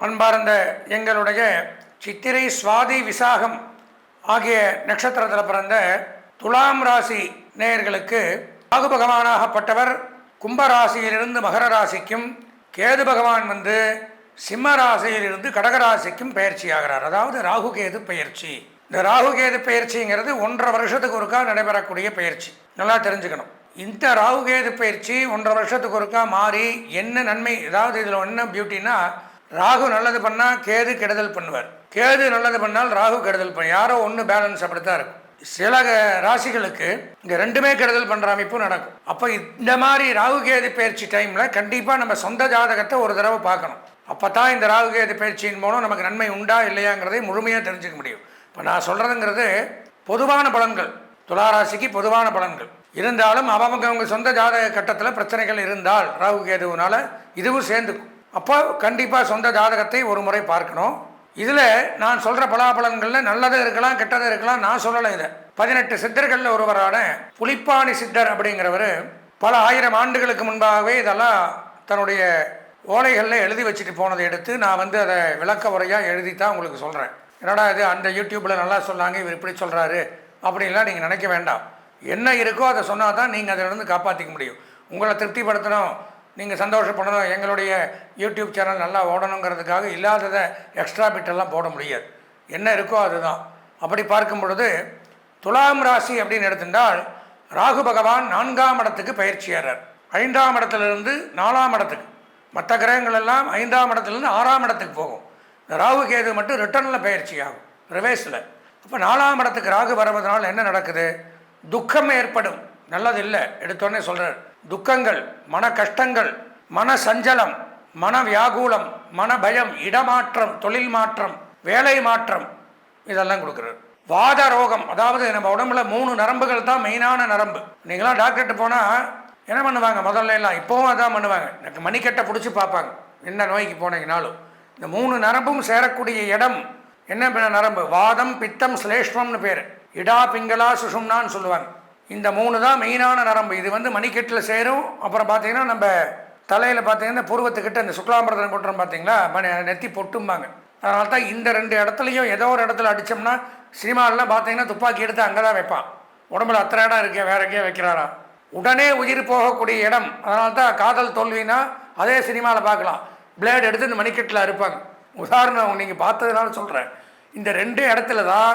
அன்பார்ந்த எங்களுடைய சித்திரை சுவாதி விசாகம் ஆகிய நட்சத்திரத்தில் பிறந்த துலாம் ராசி நேயர்களுக்கு ராகு பகவானாகப்பட்டவர் கும்பராசியிலிருந்து மகர ராசிக்கும், கேது பகவான் சிம்ம ராசியிலிருந்து கடகராசிக்கும் பயிற்சி ஆகிறார். அதாவது ராகு கேது பயிற்சி. இந்த ராகு கேது பயிற்சிங்கிறது 1.5 வருஷத்துக்கு ஒருக்கா நடைபெறக்கூடிய பயிற்சி. நல்லா தெரிஞ்சுக்கணும். இந்த ராகு கேது பயிற்சி 1.5 வருஷத்துக்கு ஒருக்கா மாறி என்ன நன்மை, அதாவது இதில் என்ன பியூட்டின்னா, ராகு நல்லது பண்ணால் கேது கெடுதல் பண்ணுவார், கேது நல்லது பண்ணால் ராகு கெடுதல் பண்ண, யாரோ ஒன்று பேலன்ஸ் அப்படித்தான் இருக்கும். சில ராசிகளுக்கு இந்த ரெண்டுமே கெடுதல் பண்ணுற அமைப்பும் நடக்கும். அப்போ இந்த மாதிரி ராகு கேது பயிற்சி டைமில் கண்டிப்பாக நம்ம சொந்த ஜாதகத்தை ஒரு தடவை பார்க்கணும். அப்போ தான் இந்த ராகு கேது பயிற்சியின் மூலம் நமக்கு நன்மை உண்டா இல்லையாங்கிறதை முழுமையாக தெரிஞ்சுக்க முடியும். இப்போ நான் சொல்கிறதுங்கிறது பொதுவான பலன்கள், துளாராசிக்கு பொதுவான பலன்கள். இருந்தாலும் அவங்க சொந்த ஜாதக கட்டத்தில் பிரச்சனைகள் இருந்தால் ராகு கேதுவினால இதுவும் சேர்ந்துக்கும். அப்போ கண்டிப்பாக சொந்த ஜாதகத்தை ஒரு முறை பார்க்கணும். இதில் நான் சொல்கிற பலாபலன்களில் நல்லதும் இருக்கலாம், கெட்டதும் இருக்கலாம். நான் சொல்லலை. இதை 18 சித்தர்களில் ஒருவரான புலிப்பாணி சித்தர் அப்படிங்கிறவர் பல ஆயிரம் ஆண்டுகளுக்கு முன்பாகவே இதெல்லாம் தன்னுடைய ஓலைகளில் எழுதி வச்சுட்டு போனதை எடுத்து நான் அதை விளக்க உரையாக எழுதி தான் உங்களுக்கு சொல்கிறேன். என்னடா இது அந்த யூடியூப்பில் நல்லா சொன்னாங்க, இவர் இப்படி சொல்கிறாரு அப்படின்லாம் நீங்கள் நினைக்க வேண்டாம். என்ன இருக்கோ அதை சொன்னால் தான் நீங்கள் அதிலிருந்து காப்பாற்றிக்க முடியும். உங்களை திருப்திப்படுத்தணும், நீங்கள் சந்தோஷப்படணும், எங்களுடைய யூடியூப் சேனல் நல்லா ஓடணுங்கிறதுக்காக இல்லாததை எக்ஸ்ட்ரா பிட்டெல்லாம் போட முடியாது. என்ன இருக்கோ அதுதான். அப்படி பார்க்கும் பொழுது துலாம் ராசி அப்படின்னு எடுத்துட்டால் ராகு பகவான் 4ஆம் இடத்துக்கு பயிற்சியாகிறார். 5ஆம் இடத்துலேருந்து 4ஆம் இடத்துக்கு. மற்ற கிரகங்கள் எல்லாம் 5ஆம் இடத்துலேருந்து 6ஆம் இடத்துக்கு போகும். இந்த ராகு கேது மட்டும் ரிட்டர்னில் பயிற்சி ஆகும், ரிவேஸில். அப்போ 4ஆம் இடத்துக்கு ராகு வருவதனால் என்ன நடக்குது? துக்கம் ஏற்படும். நல்லது இல்லை, எடுத்தோடனே சொல்கிறார். துக்கங்கள், மன கஷ்டங்கள், மன சஞ்சலம், மன வியாகுலம், மன பயம், இடமாற்றம், தொழில் மாற்றம், வேலை மாற்றம், இதெல்லாம் கொடுக்குறாரு. வாத ரோகம், அதாவது நம்ம உடம்புல 3 நரம்புகள் தான் மெயினான நரம்பு. நீங்களாம் டாக்டர்கிட்ட போனால் என்ன பண்ணுவாங்க? முதல்ல எல்லாம் இப்போவும் அதான் பண்ணுவாங்க. எனக்கு மணிக்கட்டை பிடிச்சி பார்ப்பாங்க என்ன நோய்க்கு போனீங்கனாலும். இந்த 3 நரம்பும் சேரக்கூடிய இடம் என்ன நரம்பு? வாதம், பித்தம், சிலேஷ்மம்னு பேர். இடா, பிங்களா, சுஷும்னான்னு சொல்லுவாங்க. இந்த 3 தான் மெயினான நரம்பு. இது மணிக்கட்டில் சேரும். அப்புறம் பார்த்தீங்கன்னா நம்ம தலையில் பார்த்தீங்கன்னா பூர்வத்துக்கிட்ட இந்த சுக்லாம்பரதன் கொட்டுறோம் பார்த்தீங்களா, நெத்தி பொட்டும்பாங்க. அதனால தான் இந்த 2 இடத்துலையும் ஏதோ ஒரு இடத்துல அடித்தோம்னா, சினிமாலெலாம் பார்த்தீங்கன்னா துப்பாக்கி எடுத்து அங்கே தான் வைப்பான். உடம்புல அத்தனை இடம் இருக்கே, வேற எங்கேயோ வைக்கிறாரா? உடனே உயிர் போகக்கூடிய இடம். அதனால தான் காதல் தோல்வினா அதே சினிமாவில் பார்க்கலாம், பிளேடு எடுத்து இந்த மணிக்கட்டில் அறுப்பாங்க. உதாரணம் நீங்கள் பார்த்ததுனால சொல்கிறேன். இந்த 2 இடத்துல தான்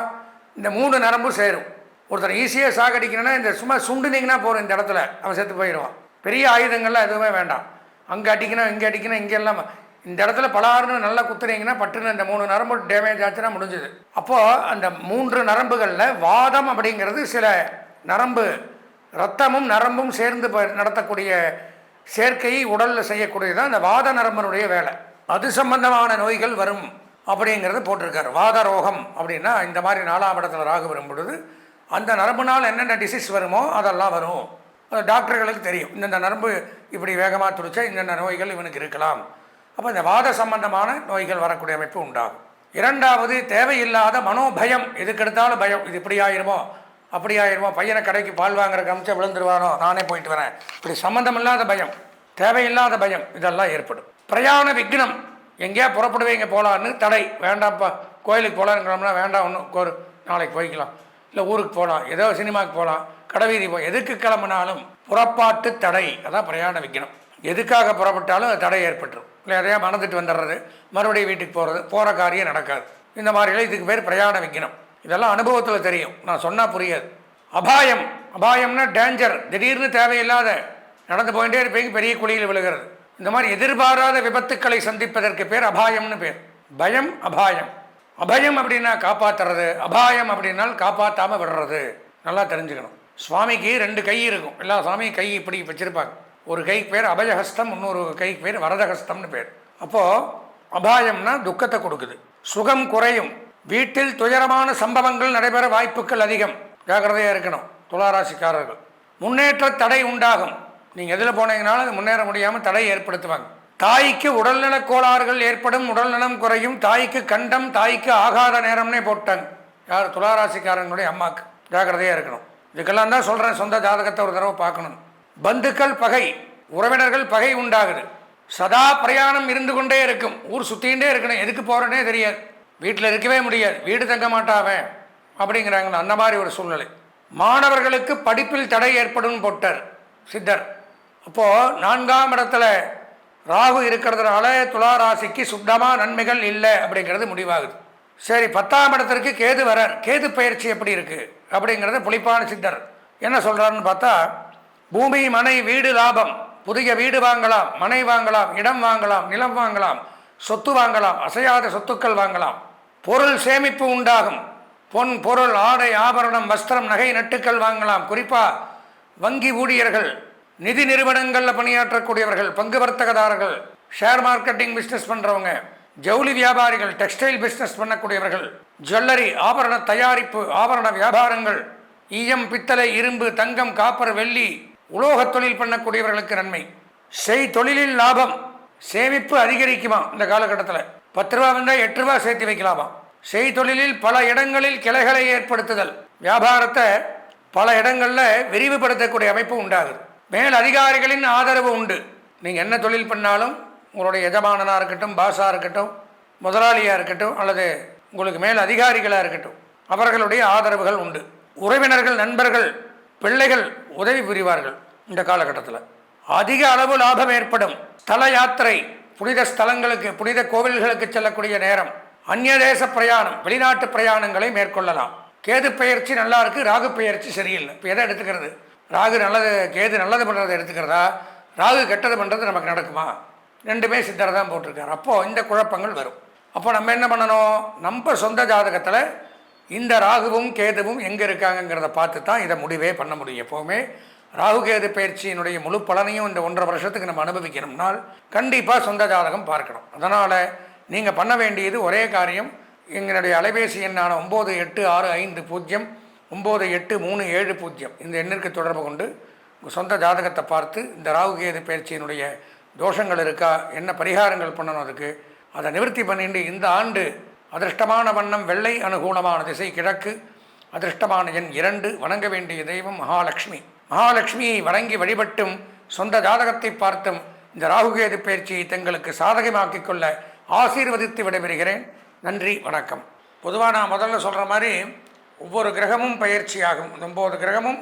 இந்த 3 நரம்பும் சேரும். ஒருத்தர் ஈஸியாக சாகடிக்கணும்னா இந்த சும்மா சுண்டுனீங்கன்னா போகிறோம், இந்த இடத்துல அவன் செத்து போயிடுவான். பெரிய ஆயுதங்கள்லாம் எதுவுமே வேண்டாம். அங்கே அடிக்கணும், இங்கே அடிக்கணும், இங்கே எல்லாம் இந்த இடத்துல பலாருன்னு நல்லா குத்துனீங்கன்னா பட்டுன்னு இந்த 3 நரம்பு டேமேஜ் ஆச்சுன்னா முடிஞ்சுது. அப்போது அந்த 3 நரம்புகளில் வாதம் அப்படிங்கிறது சில நரம்பு, ரத்தமும் நரம்பும் சேர்ந்து நடத்தக்கூடிய சேர்க்கையை உடலில் செய்யக்கூடியதான் இந்த வாத நரம்பனுடைய வேலை. அது சம்பந்தமான நோய்கள் வரும் அப்படிங்கிறது போட்டிருக்காரு. வாத ரோகம் அப்படின்னா இந்த மாதிரி 4ஆம் இடத்துல ராகு வரும் பொழுது அந்த நரம்புனால் என்னென்ன டிசீஸ் வருமோ அதெல்லாம் வரும். அது டாக்டர்களுக்கு தெரியும். இந்த நரம்பு இப்படி வேகமாக துடிச்சா இந்த நோய்கள் இவனுக்கு இருக்கலாம். அப்போ இந்த வாத சம்பந்தமான நோய்கள் வரக்கூடிய அமைப்பு உண்டாகும். 2வது தேவையில்லாத மனோபயம். எதுக்கெடுத்தாலும் பயம். இது இப்படி ஆயிருமோ, அப்படி ஆயிருமோ, பையனை கடைக்கு பால் வாங்குற கமிச்சா விழுந்துருவானோ, நானே போயிட்டு வரேன், இப்படி சம்மந்தமில்லாத பயம், தேவையில்லாத பயம், இதெல்லாம் ஏற்படும். பிரயாண விக்னம். எங்கேயா புறப்படுவீங்க போகலான்னு தடை. வேண்டாம்ப்பா, கோயிலுக்கு போகலான்னுங்களா, வேண்டாம், ஒன்றும் ஒரு நாளைக்கு போய்க்கலாம், இல்லை ஊருக்கு போகலாம், ஏதோ சினிமாவுக்கு போகலாம், கடைவீதி எதுக்கு கிளம்புனாலும் புறப்பாட்டு தடை. அதான் பிரயாண விக்னம். எதுக்காக புறப்பட்டாலும் அது தடை ஏற்பட்டுரும். இல்லை எதையா மறந்துட்டு வந்துடுறது, மறுபடியும் வீட்டுக்கு போகிறது, போகிற காரியம் நடக்காது. இந்த மாதிரிலாம் இதுக்கு பேர் பிரயாண விக்னம். இதெல்லாம் அனுபவத்தில் தெரியும், நான் சொன்னால் புரியாது. அபாயம். அபாயம்னா டேஞ்சர். திடீர்னு தேவையில்லாத நடந்து போயிட்டே இருப்பீங்க, பெரிய குழியில் விழுகிறது. இந்த மாதிரி எதிர்பாராத விபத்துக்களை சந்திப்பதற்கு பேர் அபாயம்னு பேர். பயம், அபாயம். அபயம் அப்படின்னா காப்பாற்றுறது, அபாயம் அப்படின்னால் காப்பாற்றாமல் விடுறது. நல்லா தெரிஞ்சுக்கணும். சுவாமிக்கு 2 கை இருக்கும். எல்லா சுவாமியும் கை இப்படி வச்சுருப்பாங்க. ஒரு கைக்கு பேர் அபயஹஸ்தம், இன்னொரு கைக்கு பேர் வரதஹஸ்தம்னு பேர். அப்போது அபாயம்னா துக்கத்தை கொடுக்குது. சுகம் குறையும். வீட்டில் துயரமான சம்பவங்கள் நடைபெற வாய்ப்புகள் அதிகம். ஜாக்கிரதையாக இருக்கணும் துளாராசிக்காரர்கள். முன்னேற்ற தடை உண்டாகும். நீங்கள் எதில் போனீங்கனாலும் அது முன்னேற முடியாமல் தடை ஏற்படுத்துவாங்க. தாய்க்கு உடல்நலக் கோளாறுகள் ஏற்படும், உடல்நலம் குறையும். தாய்க்கு கண்டம், தாய்க்கு ஆகாத நேரம்னே போட்டாங்க. யார்? துளாராசிக்காரங்களுடைய அம்மாவுக்கு. ஜாக்கிரதையாக இருக்கணும். இதுக்கெல்லாம் தான் சொல்கிறேன், சொந்த ஜாதகத்தை ஒரு தடவை பார்க்கணும். பந்துக்கள் பகை, உறவினர்கள் பகை உண்டாகுது. சதா பிரயாணம் இருந்து கொண்டே இருக்கும். ஊர் சுற்றிகிட்டே இருக்கணும், எதுக்கு போகிறேன்னே தெரியாது, வீட்டில் இருக்கவே முடியாது, வீடு தங்க மாட்டாவேன் அப்படிங்கிறாங்க. அந்த மாதிரி ஒரு சூழ்நிலை. மாணவர்களுக்கு படிப்பில் தடை ஏற்படும் போட்டார் சித்தர். அப்போது 4ஆம் இடத்துல ராகு இருக்கிறதுனால துலா ராசிக்கு சுத்தமாக நன்மைகள் இல்லை அப்படிங்கிறது முடிவாகுது. சரி, 10ஆம் இடத்திற்கு கேது வரார். கேது பயிற்சி எப்படி இருக்குது அப்படிங்கிறத புலிப்பான சித்தர் என்ன சொல்கிறாருன்னு பார்த்தா, பூமி மனை வீடு லாபம், புதிய வீடு வாங்கலாம், மனை வாங்கலாம், இடம் வாங்கலாம், நிலம் வாங்கலாம், சொத்து வாங்கலாம், அசையாத சொத்துக்கள் வாங்கலாம், பொருள் சேமிப்பு உண்டாகும், பொன் பொருள் ஆடை ஆபரணம் வஸ்திரம் நகை நட்டுக்கள் வாங்கலாம். குறிப்பாக வங்கி ஊழியர்கள், நிதி நிறுவனங்களில் பணியாற்றக்கூடியவர்கள், பங்கு வர்த்தகதாரர்கள், ஷேர் மார்க்கெட்டிங் பிஸ்னஸ் பண்ணுறவங்க, ஜவுளி வியாபாரிகள், டெக்ஸ்டைல் பிஸ்னஸ் பண்ணக்கூடியவர்கள், ஜுவல்லரி ஆபரண தயாரிப்பு ஆபரண வியாபாரங்கள், ஈயம் பித்தளை இரும்பு தங்கம் காப்பர் வெள்ளி உலோக தொழில் பண்ணக்கூடியவர்களுக்கு நன்மை. செய் தொழிலில் லாபம், சேமிப்பு அதிகரிக்குமா. இந்த காலகட்டத்தில் 10 ரூபா வந்தால் 8 ரூபா சேர்த்து வைக்கலாமா. செய் தொழிலில் பல இடங்களில் கிளைகளை ஏற்படுத்துதல், வியாபாரத்தை பல இடங்களில் விரிவுபடுத்தக்கூடிய அமைப்பு உண்டாகுது. மேல் அதிகாரிகளின் ஆதரவு உண்டு. நீங்கள் என்ன தொழில் பண்ணாலும் உங்களுடைய எஜமானனாக இருக்கட்டும், பாஸாக இருக்கட்டும், முதலாளியாக இருக்கட்டும், அல்லது உங்களுக்கு மேல் அதிகாரிகளாக இருக்கட்டும், அவர்களுடைய ஆதரவுகள் உண்டு. உறவினர்கள், நண்பர்கள், பிள்ளைகள் உதவி புரிவார்கள். இந்த காலகட்டத்தில் அதிக அளவு லாபம் ஏற்படும். ஸ்தல யாத்திரை, புனித ஸ்தலங்களுக்கு புனித கோவில்களுக்கு செல்லக்கூடிய நேரம், அந்நிய தேச பிரயாணம், வெளிநாட்டு பிரயாணங்களை மேற்கொள்ளலாம். கேது பெயர்ச்சி நல்லா இருக்குது, ராகு பெயர்ச்சி சரியில்லை. இப்போ எதை எடுத்துக்கிறது? ராகு நல்லது, கேது நல்லது பண்ணுறதை எடுத்துக்கிறதா, ராகு கெட்டது பண்ணுறது நமக்கு நடக்குமா? ரெண்டுமே சித்தர் தான் போட்டிருக்காரு. அப்போது இந்த குழப்பங்கள் வரும். அப்போ நம்ம என்ன பண்ணணும்? நம்ம சொந்த ஜாதகத்தில் இந்த ராகுவும் கேதுவும் எங்கே இருக்காங்கங்கிறத பார்த்து தான் இதை முடிவே பண்ண முடியும். எப்போவுமே ராகு கேது பயிற்சியினுடைய முழு பலனையும் இந்த 1.5 வருஷத்துக்கு நம்ம அனுபவிக்கணும்னால் கண்டிப்பாக சொந்த ஜாதகம் பார்க்கணும். அதனால் நீங்கள் பண்ண வேண்டியது ஒரே காரியம், எங்களுடைய அலைபேசி எண்ணான 9865098370 இந்த எண்ணிற்கு தொடர்பு கொண்டு உங்கள் சொந்த ஜாதகத்தை பார்த்து இந்த ராகு கேது பயிற்சியினுடைய தோஷங்கள் இருக்கா, என்ன பரிகாரங்கள் பண்ணணும், அதுக்கு அதை நிவர்த்தி பண்ணிட்டு இந்த ஆண்டு அதிர்ஷ்டமான வண்ணம் வெள்ளை, அனுகூலமான திசை கிழக்கு, அதிர்ஷ்டமான எண் 2, வணங்க வேண்டிய தெய்வம் மகாலட்சுமி. மகாலட்சுமியை வணங்கி வழிபட்டும் சொந்த ஜாதகத்தை பார்த்தும் இந்த ராகுகேது பயிற்சியை தங்களுக்கு சாதகமாக்கிக் கொள்ள ஆசீர்வதித்து விடைபெறுகிறேன். நன்றி, வணக்கம். பொதுவாக நான் முதல்ல சொல்கிற மாதிரி ஒவ்வொரு கிரகமும் பயிற்சியாகும். 9 கிரகமும்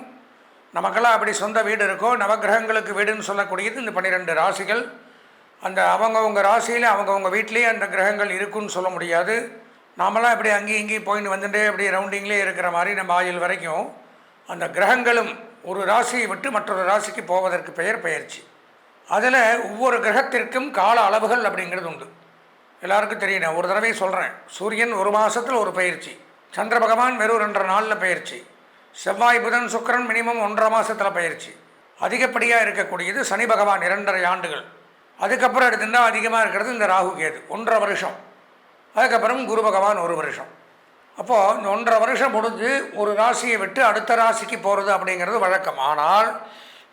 நமக்கெல்லாம் அப்படி சொந்த வீடு இருக்கோ, நவகிரகங்களுக்கு வீடுன்னு சொல்லக்கூடியது இந்த 12 ராசிகள். அந்த அவங்கவுங்க ராசியில் அவங்கவுங்க வீட்லேயே அந்த கிரகங்கள் இருக்குன்னு சொல்ல முடியாது. நாமெல்லாம் இப்படி அங்கேயும் இங்கேயும் போயின்னு வந்துட்டே அப்படி ரவுண்டிங்லேயே இருக்கிற மாதிரி நம்ம ஆயுள் வரைக்கும் அந்த கிரகங்களும் ஒரு ராசியை விட்டு மற்றொரு ராசிக்கு போவதற்கு பெயர் பயிற்சி. அதில் ஒவ்வொரு கிரகத்திற்கும் கால அளவுகள் அப்படிங்கிறது உண்டு. எல்லாருக்கும் தெரியும், நான் ஒரு தடவை சொல்கிறேன். சூரியன் 1 மாதத்தில் ஒரு பயிற்சி, சந்திர பகவான் வெறும் 2 நாளில் பயிற்சி, செவ்வாய் புதன் சுக்கிரன் மினிமம் 1.5 மாதத்தில் பயிற்சி, அதிகப்படியாக இருக்கக்கூடியது சனி பகவான் 2.5 ஆண்டுகள், அதுக்கப்புறம் எடுத்துட்டால் அதிகமாக இருக்கிறது இந்த ராகு கேது 1.5 வருஷம், அதுக்கப்புறம் குரு பகவான் 1 வருஷம். அப்போது இந்த 1.5 வருஷம் முடிஞ்சு ஒரு ராசியை விட்டு அடுத்த ராசிக்கு போகிறது அப்படிங்கிறது வழக்கம். ஆனால்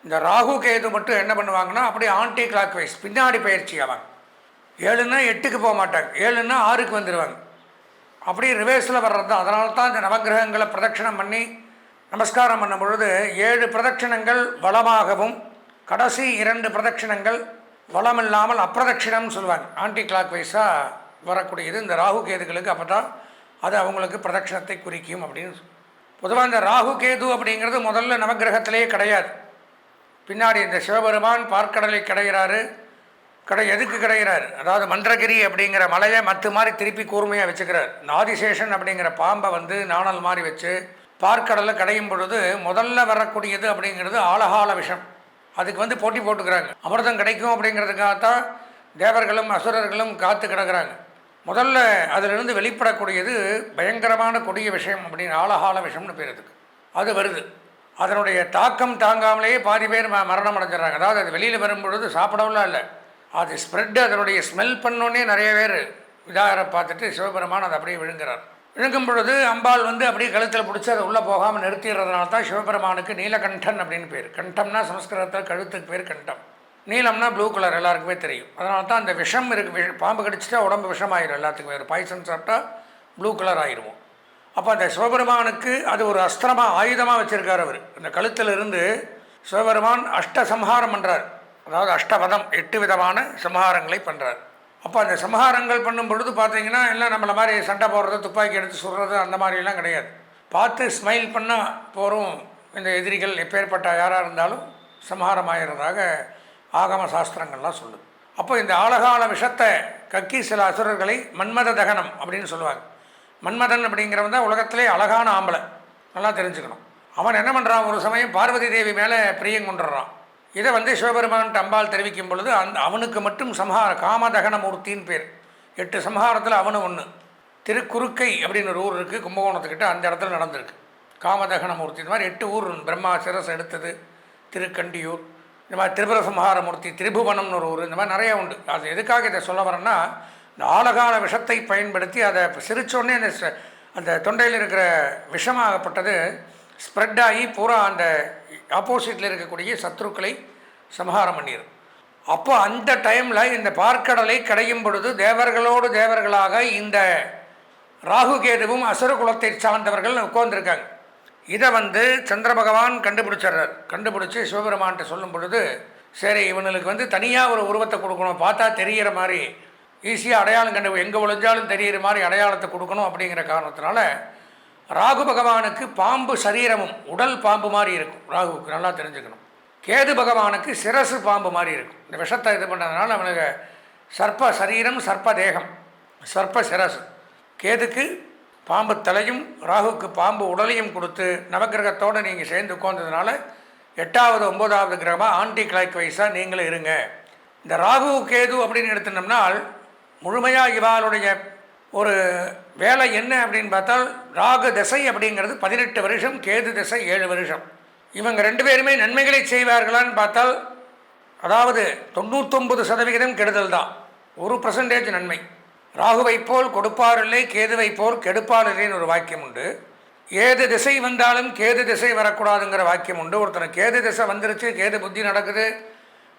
இந்த ராகு கேது மட்டும் என்ன பண்ணுவாங்கன்னா அப்படியே ஆன்டி கிளாக் வைஸ் பின்னாடி பயிற்சி ஆவாங்க. 7ன்னா 8க்கு போக மாட்டாங்க, 7ன்னா 6க்கு வந்துடுவாங்க. அப்படியே ரிவேர்ஸில் வர்றது தான். அதனால தான் இந்த நவகிரகங்களை பிரதட்சணம் பண்ணி நமஸ்காரம் பண்ணும் பொழுது 7 பிரதட்சணங்கள் வளமாகவும் கடைசி 2 பிரதட்சணங்கள் வளம் இல்லாமல் அப்பிரதட்சிணம்னு சொல்லுவாங்க. ஆன்டி கிளாக் வைஸாக வரக்கூடியது இந்த ராகு கேதுகளுக்கு. அப்போ தான் அது அவங்களுக்கு பிரதட்சணத்தை குறிக்கும் அப்படின்னு. பொதுவாக இந்த ராகு கேது அப்படிங்கிறது முதல்ல நவகிரகத்திலே கிடையாது. பின்னாடி இந்த சிவபெருமான் பார்க்கடலை கிடைகிறாரு. எதுக்கு கிடைகிறார்? அதாவது மந்திரகிரி அப்படிங்கிற மலையை மற்ற மாதிரி திருப்பி கூர்மையாக வச்சுக்கிறார். ஆதிசேஷன் அப்படிங்கிற பாம்பை வந்து நாணல் மாதிரி வச்சு பார்க்கடலை கடையும் பொழுது முதல்ல வரக்கூடியது அப்படிங்கிறது ஆலகால விஷம். அதுக்கு வந்து போட்டி போட்டுக்கிறாங்க. அமிர்தம் கிடைக்கும் அப்படிங்கிறதுக்காகத்தான் தேவர்களும் அசுரர்களும் காத்து கிடக்கிறாங்க. முதல்ல அதிலிருந்து வெளிப்படக்கூடியது பயங்கரமான கொடிய விஷயம் அப்படின்னு ஆலகால விஷம்னு பேர். அதுக்கு அது வருது. அதனுடைய தாக்கம் தாங்காமலேயே பாதி பேர் மரணம் அடைஞ்சிடறாங்க. அதாவது அது வெளியில் வரும்பொழுது சாப்பிடவும் இல்லை, அது ஸ்ப்ரெட்டு, அதனுடைய ஸ்மெல் பண்ணோன்னே நிறைய பேர் இதாக பார்த்துட்டு சிவபெருமான் அதை அப்படியே விழுங்குறார். விழுங்கும் பொழுது அம்பாள் வந்து அப்படியே கழுத்தில் பிடிச்சி அதை உள்ளே போகாமல் நிறுத்திடுறதுனால தான் சிவபெருமானுக்கு நீலகண்டன் அப்படின்னு பேர். கண்டம்னா சமஸ்கிருதத்தில் கழுத்துக்கு பேர் கண்டம், நீலம்னா ப்ளூ கலர் எல்லாருக்குமே தெரியும். அதனால தான் அந்த விஷம் இருக்குது. பாம்பு கடிச்சிட்டா உடம்பு விஷமாயிடும் எல்லாத்துக்கும். வேறு பாய்சன் சாப்பிட்டா ப்ளூ கலர் ஆயிடுவோம். அப்போ அந்த சிவபெருமானுக்கு அது ஒரு அஸ்திரமாக ஆயுதமாக வச்சுருக்கார் அவர். அந்த கழுத்தில் இருந்து சிவபெருமான் அஷ்டசம்ஹாரம் பண்ணுறார். அதாவது அஷ்டபதம் 8 விதமான சம்ஹாரங்களை பண்ணுறார். அப்போ அந்த சம்ஹாரங்கள் பண்ணும் பொழுது பார்த்தீங்கன்னா எல்லாம் நம்மளை மாதிரி சண்டை போடுறது, துப்பாக்கி எடுத்து சுடுறது அந்த மாதிரிலாம் கிடையாது. பார்த்து ஸ்மைல் பண்ணால் போகிறோம். இந்த எதிரிகள் எப்பேற்பட்ட யாராக இருந்தாலும் சம்ஹாரம் ஆகிறதாக ஆகம சாஸ்திரங்கள்லாம் சொல்லுது. அப்போ இந்த ஆழகால விஷத்தை கக்கி சில அசுரர்களை மன்மத தகனம் அப்படின்னு சொல்லுவாங்க. மன்மதன் அப்படிங்கிறவன் தான் உலகத்திலே அழகான ஆம்பளை, நல்லா தெரிஞ்சுக்கணும். அவன் என்ன பண்ணுறான், ஒரு சமயம் பார்வதி தேவி மேலே பிரியம் கொண்டுடுறான். இதை சிவபெருமான் அம்பாள் தெரிவிக்கும் பொழுது அவனுக்கு மட்டும் சம்ஹார காமதகன மூர்த்தின்னு பேர். 8 சம்ஹாரத்தில் அவனு ஒன்று. திருக்குறுக்கை அப்படின்னு ஒரு ஊர் இருக்குது கும்பகோணத்துக்கிட்ட, அந்த இடத்துல நடந்திருக்கு காமதகன மூர்த்தி. இந்த மாதிரி 8 ஊர் பிரம்மா சிரஸ் எடுத்தது, திருக்கண்டியூர், இந்த மாதிரி திரிபுர சம்ஹார மூர்த்தி, திரிபுவனம்னு ஒரு ஊர், இந்த மாதிரி நிறையா உண்டு. அது எதுக்காக இதை சொல்ல வரேன்னா, இந்த ஆழகால விஷத்தை பயன்படுத்தி அதை சிரித்தோடனே அந்த தொண்டையில் இருக்கிற விஷமாகப்பட்டது ஸ்ப்ரெட் ஆகி பூரா அந்த ஆப்போசிட்டில் இருக்கக்கூடிய சத்ருக்களை சம்ஹாரம் பண்ணிடும். அப்போ அந்த டைமில் இந்த பார்க்கடலை கடையும் பொழுது தேவர்களோடு தேவர்களாக இந்த ராகு கேதுவும் அசுர குலத்தை சார்ந்தவர்கள் உட்கார்ந்துருக்காங்க. இதை சந்திர பகவான் கண்டுபிடிச்சிட்றார். கண்டுபிடிச்சி சிவபெருமான்கிட்ட சொல்லும் பொழுது, சரி இவனுக்கு தனியாக ஒரு உருவத்தை கொடுக்கணும், பார்த்தா தெரிகிற மாதிரி ஈஸியாக அடையாளம் எங்கே ஒழிஞ்சாலும் தெரிகிற மாதிரி அடையாளத்தை கொடுக்கணும். அப்படிங்கிற காரணத்தினால ராகு பகவானுக்கு பாம்பு சரீரமும் உடல் பாம்பு மாதிரி இருக்கும். ராகுவுக்கு நல்லா தெரிஞ்சுக்கணும். கேது பகவானுக்கு சிரசு பாம்பு மாதிரி இருக்கும். இந்த விஷத்தை இது பண்ணுறதுனால அவனுக்கு சர்ப்ப சரீரம், சர்ப்ப தேகம், சர்ப்ப சிரசு. கேதுக்கு பாம்பு தலையும் ராகுவுக்கு பாம்பு உடலையும் கொடுத்து நவகிரகத்தோடு நீங்கள் சேர்ந்து உட்கார்ந்ததுனால 8வது 9வது கிரகமாக ஆன்டி கிளாக் வைஸாக நீங்களும் இருங்க. இந்த ராகு கேது அப்படின்னு எடுத்துனோம்னால் முழுமையாக இவாளுடைய ஒரு வேலை என்ன அப்படின்னு பார்த்தால், ராகு திசை அப்படிங்கிறது 18 வருஷம், கேது திசை 7 வருஷம். இவங்க 2 பேருமே நன்மைகளை செய்வார்களான்னு பார்த்தால், அதாவது 99% கெடுதல் தான், 1% நன்மை. ராகுவை போல் கொடுப்பார் இல்லை, கேதுவை போல் கெடுப்பார் இல்லைன்னு ஒரு வாக்கியம் உண்டு. ஏது திசை வந்தாலும் கேது திசை வரக்கூடாதுங்கிற வாக்கியம் உண்டு. ஒருத்தனை கேது திசை வந்துருச்சு, கேது புத்தி நடக்குது,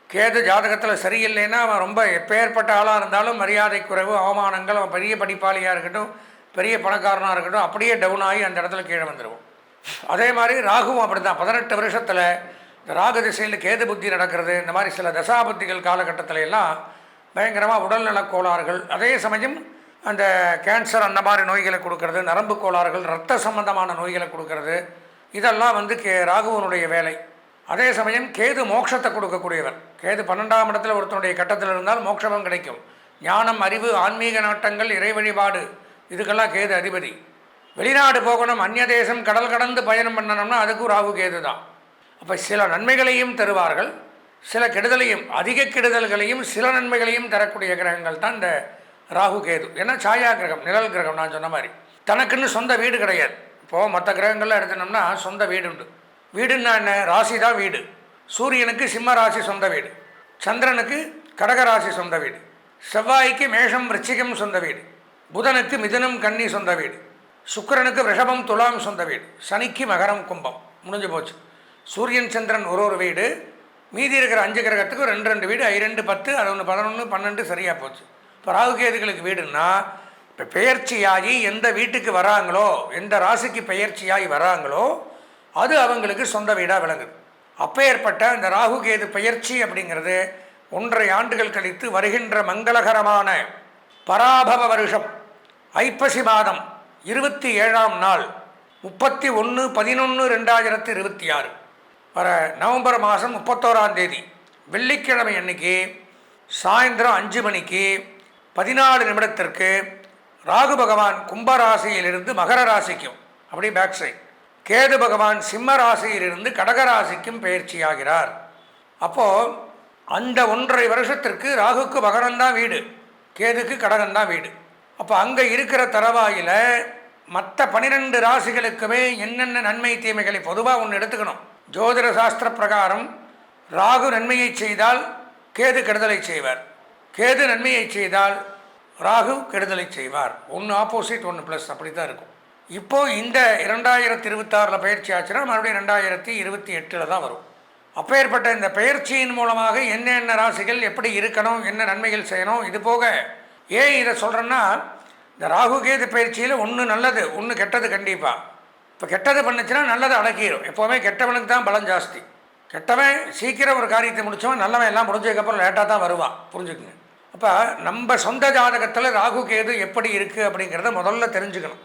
கேது ஜாதகத்தில் சரியில்லைன்னா அவன் ரொம்ப எப்பேற்பட்ட ஆளாக இருந்தாலும் மரியாதை குறைவு, அவமானங்கள், அவன் பெரிய படிப்பாளியாக இருக்கட்டும், பெரிய பணக்காரனாக இருக்கட்டும், அப்படியே டவுன் ஆகி அந்த இடத்துல கீழே வந்துடுவோம். அதே மாதிரி ராகுவும் அப்படி தான். 18 வருஷத்தில் இந்த ராகு திசையில் கேது புத்தி நடக்கிறது. இந்த மாதிரி சில தசாபுத்திகள் காலகட்டத்தில் எல்லாம் பயங்கரமாக உடல்நலக் கோளாறுகள், அதே சமயம் அந்த கேன்சர் அந்த மாதிரி நோய்களை கொடுக்கறது, நரம்பு கோளாறுகள், இரத்த சம்பந்தமான நோய்களை கொடுக்கறது, இதெல்லாம் ராகுவனுடைய வேலை. அதே சமயம் கேது மோட்சத்தை கொடுக்கக்கூடியவர். கேது 12ஆம் இடத்துல ஒருத்தனுடைய கட்டத்தில் இருந்தால் மோட்சமும் கிடைக்கும். ஞானம், அறிவு, ஆன்மீக நாட்டங்கள், இறை வழிபாடு, இதுக்கெல்லாம் கேது அதிபதி. வெளிநாடு போகணும், அந்நிய தேசம் கடல் கடந்து பயணம் பண்ணணும்னா அதுக்கும் ராகு கேது தான். அப்போ சில நன்மைகளையும் தருவார்கள், சில கெடுதலையும், அதிக கெடுதல்களையும் சில நன்மைகளையும் தரக்கூடிய கிரகங்கள் தான் இந்த ராகு கேது. ஏன்னா சாயா கிரகம், நிழல் கிரகம். நான் சொன்ன மாதிரி தனக்குன்னு சொந்த வீடு கிடையாது. இப்போது மற்ற கிரகங்கள்லாம் எடுத்தோம்னா சொந்த வீடு உண்டு. வீடுன்னா என்ன, ராசி தான் வீடு. சூரியனுக்கு சிம்ம ராசி சொந்த வீடு, சந்திரனுக்கு கடகராசி சொந்த வீடு, செவ்வாய்க்கு மேஷம் விருச்சிகம் சொந்த வீடு, புதனுக்கு மிதுனம் கன்னி சொந்த வீடு, சுக்கிரனுக்கு ரிஷபம் துலாம் சொந்த வீடு, சனிக்கு மகரம் கும்பம். முடிஞ்சு போச்சு. சூரியன் சந்திரன் ஒரு வீடு, மீதி இருக்கிற 5 கிரகத்துக்கு 2 வீடு, 2 10, அது 11 12 சரியாக போச்சு. இப்போ ராகுகேதுகளுக்கு வீடுன்னா இப்போ பெயர்ச்சியாகி எந்த வீட்டுக்கு வராங்களோ, எந்த ராசிக்கு பெயர்ச்சியாகி வராங்களோ அது அவங்களுக்கு சொந்த வீடாக விளங்குது. அப்பேற்பட்ட இந்த ராகுகேது பெயர்ச்சி அப்படிங்கிறது 1.5 ஆண்டுகள் கழித்து வருகின்ற மங்களகரமான பராபவ வருஷம் ஐப்பசி மாதம் 27ஆம் நாள் 31/11/2026 வர நவம்பர் மாதம் 31ஆம் தேதி வெள்ளிக்கிழமை அன்னைக்கு சாயந்தரம் 5 மணிக்கு 14 நிமிடத்திற்கு ராகு பகவான் கும்பராசியிலிருந்து மகர ராசிக்கும், அப்படி பேக் சைட், கேது பகவான் சிம்ம ராசியிலிருந்து கடகராசிக்கும் பயிற்சியாகிறார். அப்போது அந்த 1.5 வருஷத்திற்கு ராகுக்கு மகரம்தான் வீடு, கேதுக்கு கடகம்தான் வீடு. அப்போ அங்கே இருக்கிற தரவாயில் மற்ற 12 ராசிகளுக்குமே என்னென்ன நன்மை தீமைகளை பொதுவாக ஒன்று எடுத்துக்கணும். ஜோதிட சாஸ்திர பிரகாரம் ராகு நன்மையை செய்தால் கேது கெடுதலை செய்வார், கேது நன்மையை செய்தால் ராகு கெடுதலை செய்வார். ஒன்று ஆப்போசிட், ஒன்று ப்ளஸ், அப்படி தான் இருக்கும். இப்போது இந்த 2026 பயிற்சி ஆச்சுன்னா மறுபடியும் 2028 தான் வரும். அப்பேற்பட்ட இந்த பயிற்சியின் மூலமாக என்னென்ன ராசிகள் எப்படி இருக்கணும், என்ன நன்மைகள் செய்யணும், இது போக ஏன் இதை சொல்கிறேன்னா, இந்த ராகு கேது பயிற்சியில் ஒன்று நல்லது, ஒன்று கெட்டது. கண்டிப்பாக இப்போ கெட்டது பண்ணுச்சுன்னா நல்லதை அடக்கிடும். எப்போவுமே கெட்டவனுக்கு தான் பலம் ஜாஸ்தி. கெட்டவன் சீக்கிரம் ஒரு காரியத்தை முடித்தவன், நல்லவன் எல்லாம் முடிஞ்சதுக்கப்புறம் லேட்டாக தான் வருவான், புரிஞ்சுக்குங்க. அப்போ நம்ம சொந்த ஜாதகத்தில் ராகு கேது எப்படி இருக்குது அப்படிங்கிறத முதல்ல தெரிஞ்சுக்கணும்.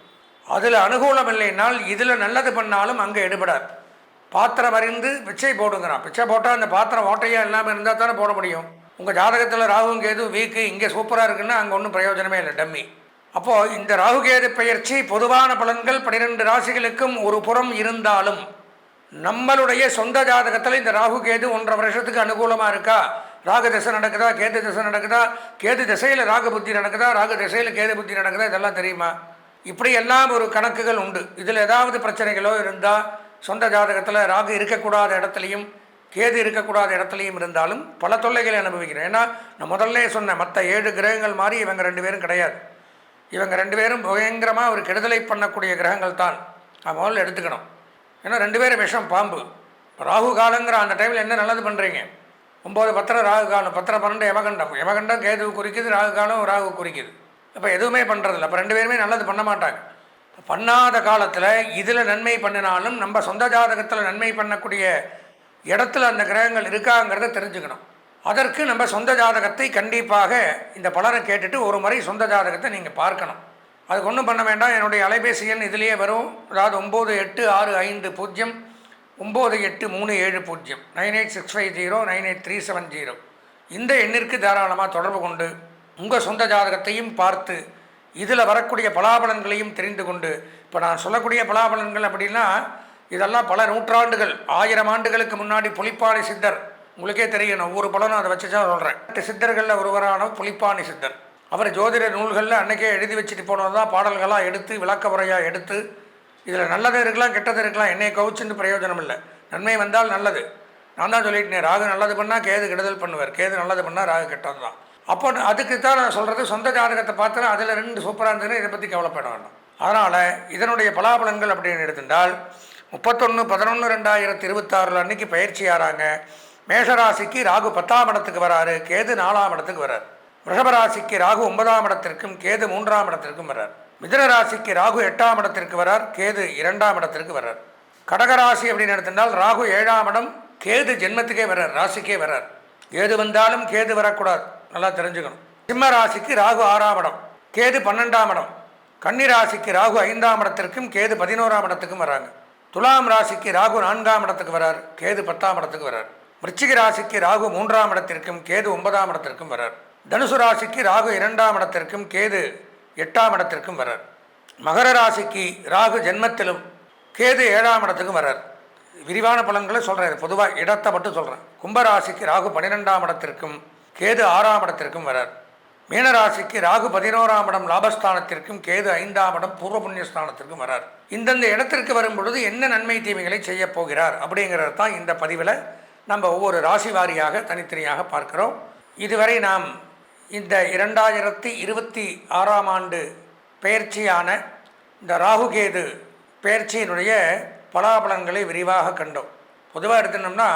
அதில் அனுகூலம் இல்லைன்னால் இதில் நல்லது பண்ணாலும் அங்கே எடுபடாது. பாத்திரம் அறிந்து பிச்சை போடுங்கிறான். பிச்சை போட்டால் அந்த பாத்திரம் ஓட்டையாக இல்லாமல் இருந்தால் தானே போட முடியும். உங்கள் ஜாதகத்தில் ராகுவும் கேது வீக்கு, இங்கே சூப்பராக இருக்குன்னா அங்கே ஒன்றும் பிரயோஜனமே இல்லை, டம்மி. அப்போது இந்த ராகுகேது பெயர்ச்சி பொதுவான பலன்கள் 12 ராசிகளுக்கும் ஒரு புறம் இருந்தாலும் நம்மளுடைய சொந்த ஜாதகத்தில் இந்த ராகுகேது 1.5 வருஷத்துக்கு அனுகூலமாக இருக்கா, ராகு திசை நடக்குதா, கேது திசை நடக்குதா, கேது திசையில் ராகு புத்தி நடக்குதா, ராகு திசையில் கேது புத்தி நடக்குதா, இதெல்லாம் தெரியுமா? இப்படி எல்லாம் ஒரு கணக்குகள் உண்டு. இதில் ஏதாவது பிரச்சனைகளோ இருந்தால் சொந்த ஜாதகத்தில் ராகு இருக்கக்கூடாத இடத்துலையும் கேது இருக்கக்கூடாத இடத்துலையும் இருந்தாலும் பல தொல்லைகளை அனுபவிக்கிறேன். ஏன்னா நான் முதல்ல சொன்னேன், மற்ற 7 கிரகங்கள் மாதிரி இவங்க 2 பேரும் கிடையாது. இவங்க 2 பேரும் பயங்கரமாக ஒரு கெடுதலை பண்ணக்கூடிய கிரகங்கள் தான் முதல்ல எடுத்துக்கணும். ஏன்னா 2 பேரும் விஷம், பாம்பு. ராகு காலங்கிற அந்த டைமில் என்ன நல்லது பண்ணுறீங்க? 9 10 ராகு காலம், 10 12 யமகண்டம். யமகண்டம் கேது குறிக்குது, ராகு காலம் ராகு குறிக்குது. அப்போ எதுவுமே பண்ணுறதில்ல. அப்போ 2 பேருமே நல்லது பண்ண மாட்டாங்க. பண்ணாத காலத்தில் இதில் நன்மை பண்ணினாலும் நம்ம சொந்த ஜாதகத்தில் நன்மை பண்ணக்கூடிய இடத்துல அந்த கிரகங்கள் இருக்காங்கிறத தெரிஞ்சுக்கணும். அதற்கு நம்ம சொந்த ஜாதகத்தை கண்டிப்பாக இந்த பலரை கேட்டுட்டு ஒரு முறை சொந்த ஜாதகத்தை நீங்கள் பார்க்கணும். அதுக்கு ஒன்றும் பண்ண வேண்டாம். என்னுடைய அலைபேசி எண் இதிலேயே வரும். அதாவது 9865 09837 98650 98370. இந்த எண்ணிற்கு தாராளமாக தொடர்பு கொண்டு உங்கள் சொந்த ஜாதகத்தையும் பார்த்து இதில் வரக்கூடிய பலாபலன்களையும் தெரிந்து கொண்டு, இப்போ நான் சொல்லக்கூடிய பலாபலன்கள் அப்படின்னா இதெல்லாம் பல நூற்றாண்டுகள் 1000 ஆண்டுகளுக்கு முன்னாடி புலிப்பாணி சித்தர், உங்களுக்கே தெரியும், ஒவ்வொரு பலனும் அதை வச்சு தான் சொல்கிறேன். 8 சித்தர்களில் ஒருவரான புலிப்பாணி சித்தர், அவர் ஜோதிட நூல்களில் அன்றைக்கே எழுதி வச்சுட்டு போனது தான் பாடல்களாக எடுத்து விளக்க முறையாக எடுத்து, இதில் நல்லது இருக்கலாம் கெட்டது இருக்கலாம், என்னை கவுச்சுன்னு பிரயோஜனம் இல்லை. நன்மை வந்தால் நல்லது. நான் தான் சொல்லிட்டேன், ராகு நல்லது பண்ணால் கேது கெடுதல் பண்ணுவார், கேது நல்லது பண்ணால் ராகு கெட்டது தான். அப்போ அதுக்கு தான் நான் சொல்கிறது, சொந்த ஜாதகத்தை பார்த்தா அதில் 2 சூப்பராக இருந்ததுன்னா இதை பற்றி கவலைப்பட வேண்டாம். அதனால் இதனுடைய பலாபலன்கள் அப்படின்னு எடுத்துட்டால் 31/11/2026 அன்றைக்கி பயிற்சி ஆகிறாங்க. மேஷராசிக்கு ராகு 10ஆம் இடத்துக்கு வராரு, கேது 4ஆம் இடத்துக்கு வரார். ரிஷபராசிக்கு ராகு 9ஆம் இடத்திற்கும் கேது 3ஆம் இடத்திற்கும் வரார். மிதுன ராசிக்கு ராகு 8ஆம் இடத்திற்கு வரார், கேது 2ஆம் இடத்திற்கு வரார். கடகராசி அப்படின்னு எடுத்துட்டால் ராகு 7ஆம் இடம், கேது ஜென்மத்துக்கே வரார், ராசிக்கே வரார். கேது வந்தாலும் கேது வரக்கூடாது, நல்லா தெரிஞ்சுக்கணும். சிம்ம ராசிக்கு ராகு 6ஆம் இடம், கேது 12ஆம் இடம். கன்னி ராசிக்கு ராகு 5ஆம் இடத்திற்கும் கேது 11ஆம் இடத்துக்கும் வராங்க. துலாம் ராசிக்கு ராகு 4ஆம் இடத்துக்கு வரார், கேது 10ஆம் இடத்துக்கு வரார். விருச்சிக ராசிக்கு ராகு 3ஆம் இடத்திற்கும் கேது 9ஆம் இடத்திற்கும் வரார். தனுசு ராசிக்கு ராகு 2ஆம் இடத்திற்கும் கேது 8ஆம் இடத்திற்கும் வரார். மகர ராசிக்கு ராகு ஜென்மத்திலும் கேது 7ஆம் இடத்துக்கும் வரார். விரிவான பலன்களை சொல்கிறேன், பொதுவாக இடத்தை மட்டும் சொல்கிறேன். கும்பராசிக்கு ராகு 12ஆம் இடத்திற்கும் கேது 6ஆம் இடத்திற்கும் வரார். மீனராசிக்கு ராகு 11ஆம் இடம் லாபஸ்தானத்திற்கும் கேது 5ஆம் இடம் பூர்வ புண்ணியஸ்தானத்திற்கும் வரார். இந்தந்த இடத்திற்கு வரும் பொழுது என்ன நன்மை தீமைகளை செய்ய போகிறார் அப்படிங்கிறது தான் இந்த பதிவில் நம்ம ஒவ்வொரு ராசி வாரியாக தனித்தனியாக பார்க்கிறோம். இதுவரை நாம் இந்த 2026ஆம் ஆண்டு பெயர்ச்சியான இந்த ராகுகேது பெயர்ச்சியினுடைய பலாபலன்களை விரிவாக கண்டோம். பொதுவாக எடுத்துனோம்னா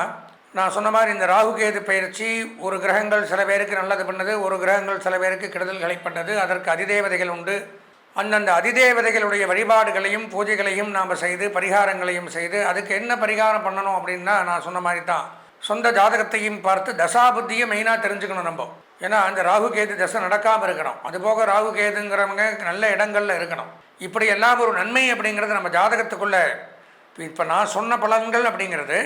நான் சொன்ன மாதிரி இந்த ராகுகேது பயிற்சி ஒரு கிரகங்கள் சில பேருக்கு நல்லது பண்ணது, ஒரு கிரகங்கள் சில பேருக்கு கெடுதல்களை பண்ணது. அதற்கு அதிதேவதைகள் உண்டு. அந்தந்த அதிதேவதைகளுடைய வழிபாடுகளையும் பூஜைகளையும் நாம் செய்து பரிகாரங்களையும் செய்து, அதுக்கு என்ன பரிகாரம் பண்ணணும் அப்படின்னா நான் சொன்ன மாதிரி தான் சொந்த ஜாதகத்தையும் பார்த்து தசாபுத்தியும் மெயினாக தெரிஞ்சுக்கணும் நம்ம. ஏன்னா அந்த ராகுகேது தசை நடக்காமல் இருக்கணும். அதுபோக ராகுகேதுங்கிறவங்க நல்ல இடங்களில் இருக்கணும். இப்படி எல்லாம் ஒரு நன்மை அப்படிங்கிறது நம்ம ஜாதகத்துக்குள்ளே. இப்போ நான் சொன்ன பலன்கள் அப்படிங்கிறது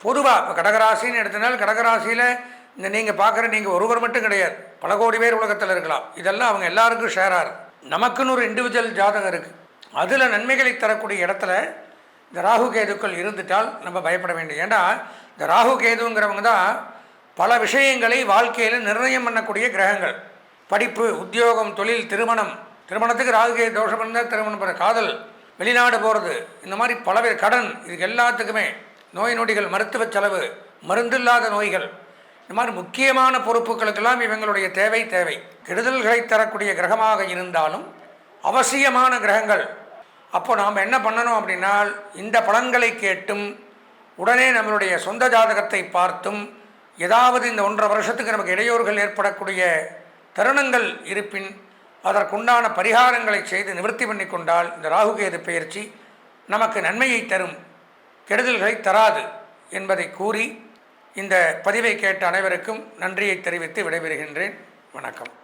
பொதுவாக இப்போ கடகராசின்னு எடுத்தனால் கடகராசியில் இந்த நீங்கள் பார்க்குற நீங்கள் ஒருவர் மட்டும் கிடையாது, பல கோடி பேர் உலகத்தில் இருக்கலாம். இதெல்லாம் அவங்க எல்லாருக்கும் ஷேராக இருக்குது. நமக்குன்னு ஒரு இண்டிவிஜுவல் ஜாதகம் இருக்குது. அதில் நன்மைகளை தரக்கூடிய இடத்துல இந்த ராகுகேதுக்கள் இருந்துட்டால் நம்ம பயப்பட வேண்டும். ஏன்னா இந்த ராகுகேதுங்கிறவங்க தான் பல விஷயங்களை வாழ்க்கையில் நிர்ணயம் பண்ணக்கூடிய கிரகங்கள். படிப்பு, உத்தியோகம், தொழில், திருமணம். திருமணத்துக்கு ராகுகேது தோஷம் இருந்தால் திருமணம் பண்ண, காதல், வெளிநாடு போகிறது, இந்த மாதிரி பலவேறு கடன், இதுக்கு எல்லாத்துக்குமே நோய் நொடிகள், மருத்துவ செலவு, மருந்தில்லாத நோய்கள், இந்த மாதிரி முக்கியமான பொறுப்புகளுக்கெல்லாம் இவங்களுடைய தேவை. கெடுதல்களை தரக்கூடிய கிரகமாக இருந்தாலும் அவசியமான கிரகங்கள். அப்போ நாம் என்ன பண்ணணும் அப்படின்னா இந்த பலன்களை கேட்டும் உடனே நம்மளுடைய சொந்த ஜாதகத்தை பார்த்தும் ஏதாவது இந்த 1.5 வருஷத்துக்கு நமக்கு இடையூறுகள் ஏற்படக்கூடிய தருணங்கள் இருப்பின் அதற்குண்டான பரிகாரங்களை செய்து நிவர்த்தி பண்ணி கொண்டால் இந்த ராகுகேது பெயர்ச்சி நமக்கு நன்மையை தரும், கெடுதல்களை தராது என்பதை கூறி இந்த பதிவை கேட்ட அனைவருக்கும் நன்றியை தெரிவித்து விடைபெறுகின்றேன். வணக்கம்.